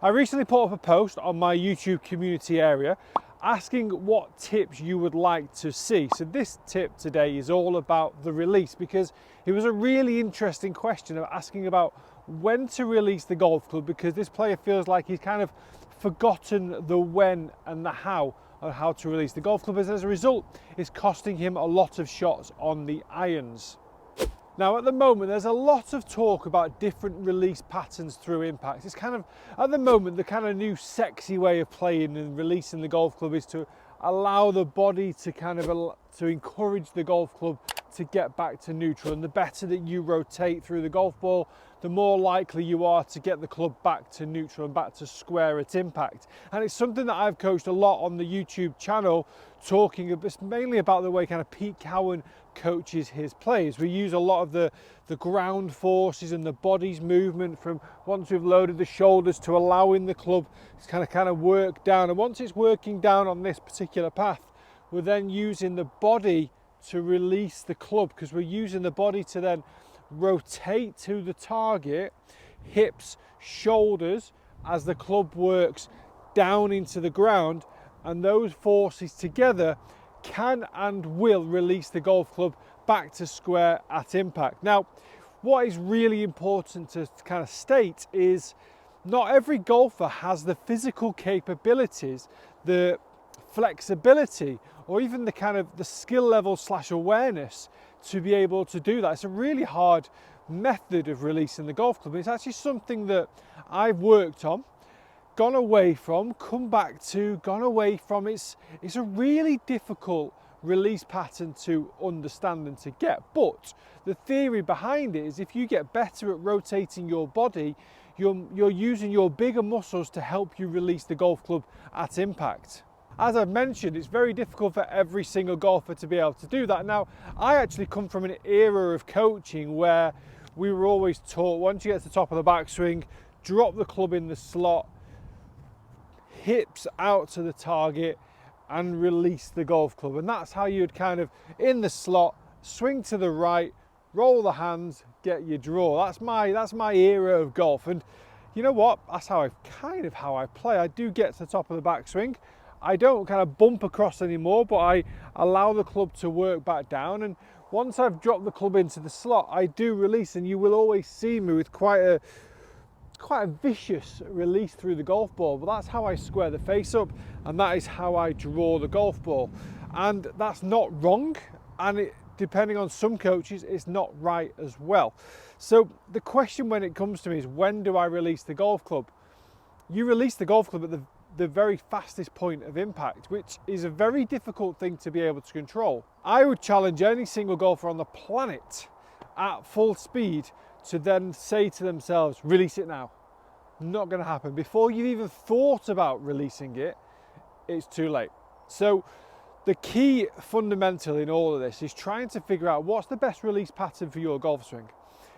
I recently put up a post on my YouTube community area asking what tips you would like to see. So this tip today is all about the release, because it was a really interesting question of asking about when to release the golf club, because this player feels like he's kind of forgotten the when and the how on how to release the golf club, as a result it's costing him a lot of shots on the irons. Now at the moment there's a lot of talk about different release patterns through impact. It's kind of, at the moment, the kind of new sexy way of playing and releasing the golf club is to allow the body to to encourage the golf club to get back to neutral, and the better that you rotate through the golf ball, the more likely you are to get the club back to neutral and back to square at impact. And it's something that I've coached a lot on the YouTube channel, talking mainly about the way kind of Pete Cowan coaches his plays. We use a lot of the ground forces and the body's movement from once we've loaded the shoulders to allowing the club to kind of work down. And once it's working down on this particular path, we're then using the body to release the club, because we're using the body to then rotate to the target, hips, shoulders, as the club works down into the ground, and those forces together can and will release the golf club back to square at impact. Now, what is really important to kind of state is not every golfer has the physical capabilities, the flexibility, or even the kind of the skill level / awareness to be able to do that. It's a really hard method of releasing the golf club. It's actually something that I've worked on, gone away from, come back to, gone away from. It's a really difficult release pattern to understand and to get. But the theory behind it is if you get better at rotating your body, you're using your bigger muscles to help you release the golf club at impact. As I've mentioned, it's very difficult for every single golfer to be able to do that. Now, I actually come from an era of coaching where we were always taught, once you get to the top of the backswing, drop the club in the slot, hips out to the target, and release the golf club. And that's how you'd kind of, in the slot, swing to the right, roll the hands, get your draw. That's my era of golf. And you know what? That's how I play. I do get to the top of the backswing. I don't kind of bump across anymore, but I allow the club to work back down. And once I've dropped the club into the slot, I do release, and you will always see me with quite a vicious release through the golf ball. But that's how I square the face up, and that is how I draw the golf ball. And that's not wrong, and depending on some coaches, it's not right as well. So the question when it comes to me is, when do I release the golf club? You release the golf club at the very fastest point of impact, which is a very difficult thing to be able to control. I would challenge any single golfer on the planet at full speed to then say to themselves, release it now. Not going to happen. Before you've even thought about releasing it, it's too late. So the key fundamental in all of this is trying to figure out what's the best release pattern for your golf swing.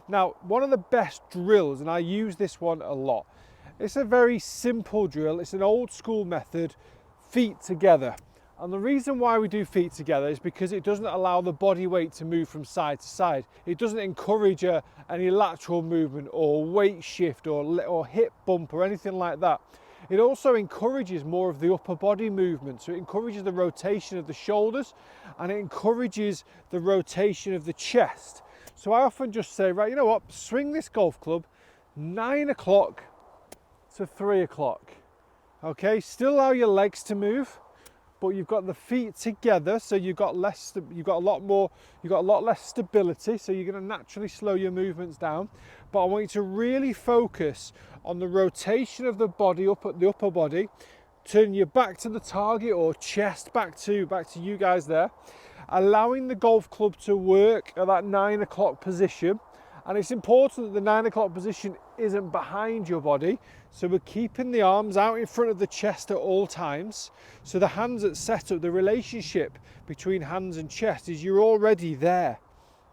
Now, one of the best drills, and I use this one a lot, it's a very simple drill. It's an old school method, feet together. And the reason why we do feet together is because it doesn't allow the body weight to move from side to side. It doesn't encourage any lateral movement or weight shift or hip bump or anything like that. It also encourages more of the upper body movement. So it encourages the rotation of the shoulders, and it encourages the rotation of the chest. So I often just say, right, you know what, swing this golf club 9 o'clock to 3 o'clock. Okay, still allow your legs to move, but you've got the feet together, so you've got a lot less stability, so you're going to naturally slow your movements down. But I want you to really focus on the rotation of the body, the upper body. Turn your back to the target, or chest back to you guys there, allowing the golf club to work at that 9 o'clock position. And it's important that the 9 o'clock position isn't behind your body. So we're keeping the arms out in front of the chest at all times. So the hands at setup, the relationship between hands and chest is you're already there.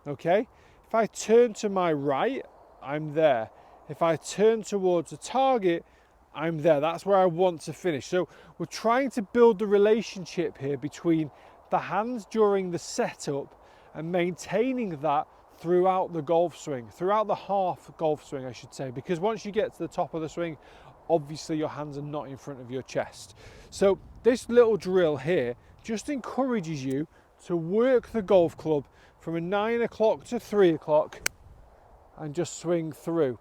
Okay? If I turn to my right, I'm there. If I turn towards the target, I'm there. That's where I want to finish. So we're trying to build the relationship here between the hands during the setup and maintaining that throughout the golf swing, throughout the half golf swing, I should say, because once you get to the top of the swing, obviously your hands are not in front of your chest. So this little drill here just encourages you to work the golf club from a 9 o'clock to 3 o'clock and just swing through.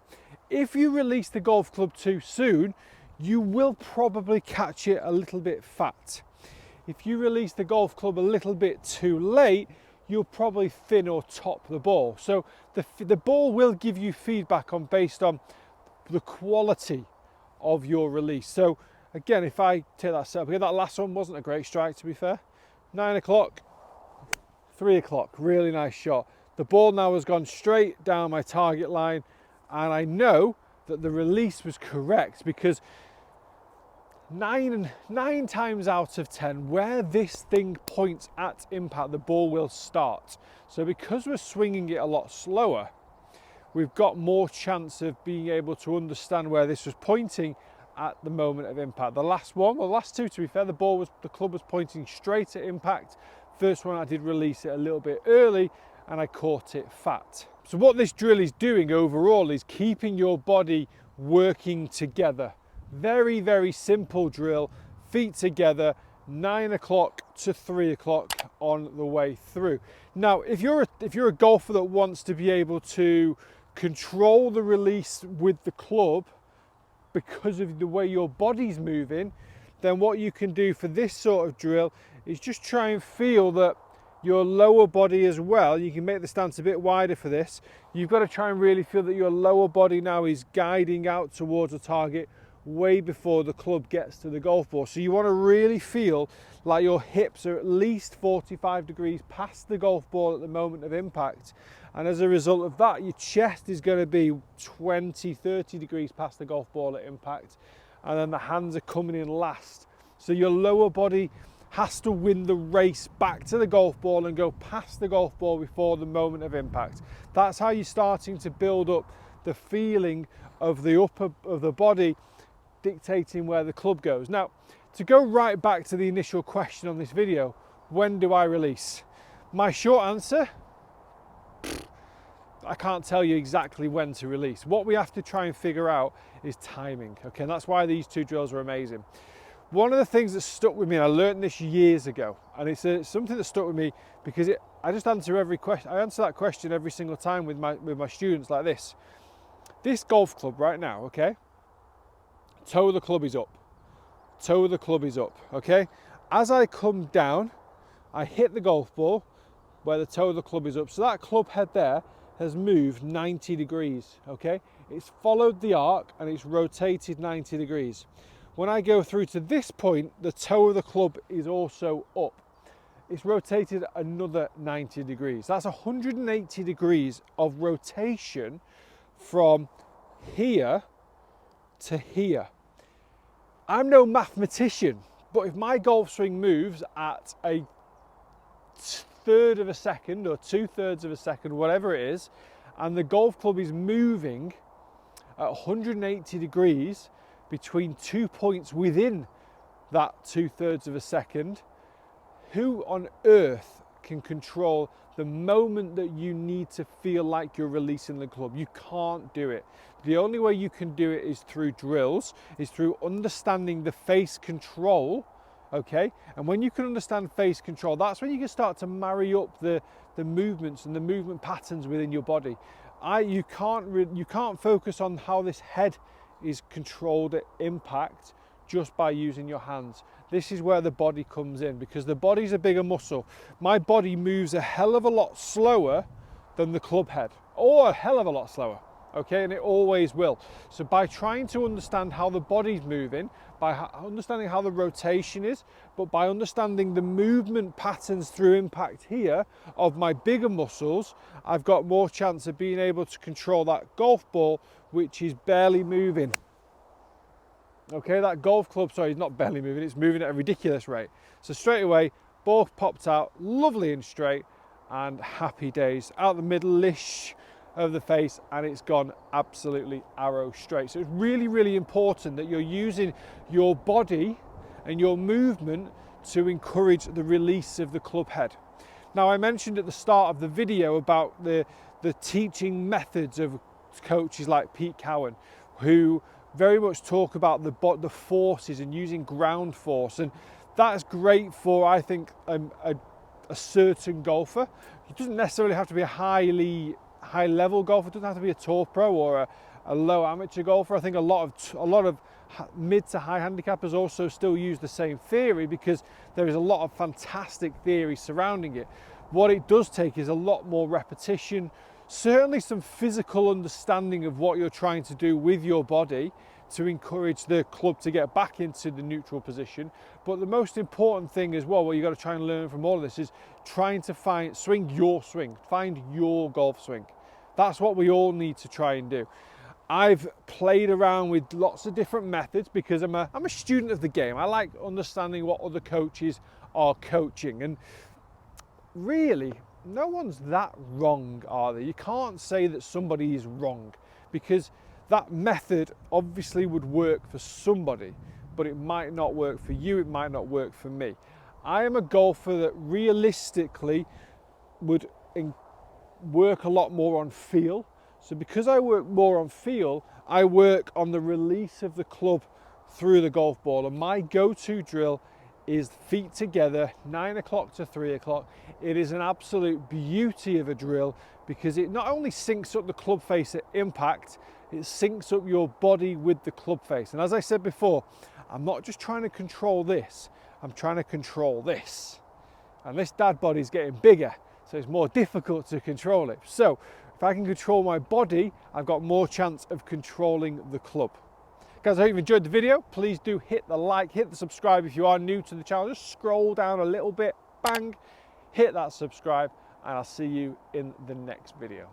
If you release the golf club too soon, you will probably catch it a little bit fat. If you release the golf club a little bit too late, you'll probably thin or top the ball. So the ball will give you feedback based on the quality of your release. So again, if I take that setup again, that last one wasn't a great strike, to be fair. 9 o'clock, 3 o'clock, really nice shot. The ball now has gone straight down my target line, and I know that the release was correct because nine times out of 10, where this thing points at impact, the ball will start. So because we're swinging it a lot slower, we've got more chance of being able to understand where this was pointing at the moment of impact. The last one, well, the last two, to be fair, the club was pointing straight at impact. First one I did release it a little bit early and I caught it fat. So what this drill is doing overall is keeping your body working together. Very, very simple drill, feet together, 9 o'clock to 3 o'clock on the way through. Now, if you're a golfer that wants to be able to control the release with the club because of the way your body's moving, then what you can do for this sort of drill is just try and feel that your lower body as well, you can make the stance a bit wider for this. You've got to try and really feel that your lower body now is guiding out towards a target way before the club gets to the golf ball. So you want to really feel like your hips are at least 45 degrees past the golf ball at the moment of impact. And as a result of that, your chest is going to be 20, 30 degrees past the golf ball at impact. And then the hands are coming in last. So your lower body has to win the race back to the golf ball and go past the golf ball before the moment of impact. That's how you're starting to build up the feeling of the upper of the body dictating where the club goes. Now, to go right back to the initial question on this video, when do I release? My short answer, I can't tell you exactly when to release. What we have to try and figure out is timing, okay? And that's why these two drills are amazing. One of the things that stuck with me, and I learned this years ago, and it's something that stuck with me because I just answer every question. I answer that question every single time with my students like this. This golf club right now, okay? Toe of the club is up. Toe of the club is up, okay? As I come down, I hit the golf ball where the toe of the club is up. So that club head there has moved 90 degrees, okay? It's followed the arc and it's rotated 90 degrees. When I go through to this point, the toe of the club is also up. It's rotated another 90 degrees. That's 180 degrees of rotation from here to here. I'm no mathematician, but if my golf swing moves at a third of a second or 2/3 of a second, whatever it is, and the golf club is moving at 180 degrees between 2 points within that 2/3 of a second, who on earth can control the moment that you need to feel like you're releasing the club? You can't do it. The only way you can do it is through drills, is through understanding the face control, okay? And when you can understand face control, that's when you can start to marry up the movements and the movement patterns within your body. You can't focus on how this head is controlled at impact just by using your hands. This is where the body comes in, because the body's a bigger muscle. My body moves a hell of a lot slower than the club head, or a hell of a lot slower, okay? And it always will. So by trying to understand how the body's moving, by understanding how the rotation is, but by understanding the movement patterns through impact here of my bigger muscles, I've got more chance of being able to control that golf ball, which is barely moving. Okay, that golf club, sorry, it's not barely moving, it's moving at a ridiculous rate. So straight away, ball popped out, lovely and straight, and happy days. Out the middle-ish of the face, and it's gone absolutely arrow straight. So it's really, really important that you're using your body and your movement to encourage the release of the club head. Now, I mentioned at the start of the video about the teaching methods of coaches like Pete Cowan, who very much talk about the forces and using ground force, and that's great for, I think, a certain golfer. It doesn't necessarily have to be a high level golfer. It doesn't have to be a tour pro or a low amateur golfer. I think a lot of mid to high handicappers also still use the same theory, because there is a lot of fantastic theory surrounding it. What it does take is a lot more repetition, certainly some physical understanding of what you're trying to do with your body to encourage the club to get back into the neutral position. But the most important thing as well, what you've got to try and learn from all of this, is trying to find your swing, find your golf swing. That's what we all need to try and do. I've played around with lots of different methods because I'm a student of the game. I like understanding what other coaches are coaching, and really, no one's that wrong, are they? You can't say that somebody is wrong, because that method obviously would work for somebody, but it might not work for you, it might not work for me. I am a golfer that realistically would work a lot more on feel. So because I work more on feel, I work on the release of the club through the golf ball, and my go-to drill is feet together, 9 o'clock to 3 o'clock. It is an absolute beauty of a drill, because it not only syncs up the club face at impact, it syncs up your body with the club face. And as I said before, I'm not just trying to control this, I'm trying to control this. And this dad body is getting bigger, so it's more difficult to control it. So if I can control my body, I've got more chance of controlling the club. Guys, I hope you've enjoyed the video. Please do hit the like, hit the subscribe if you are new to the channel. Just scroll down a little bit, bang, hit that subscribe, and I'll see you in the next video.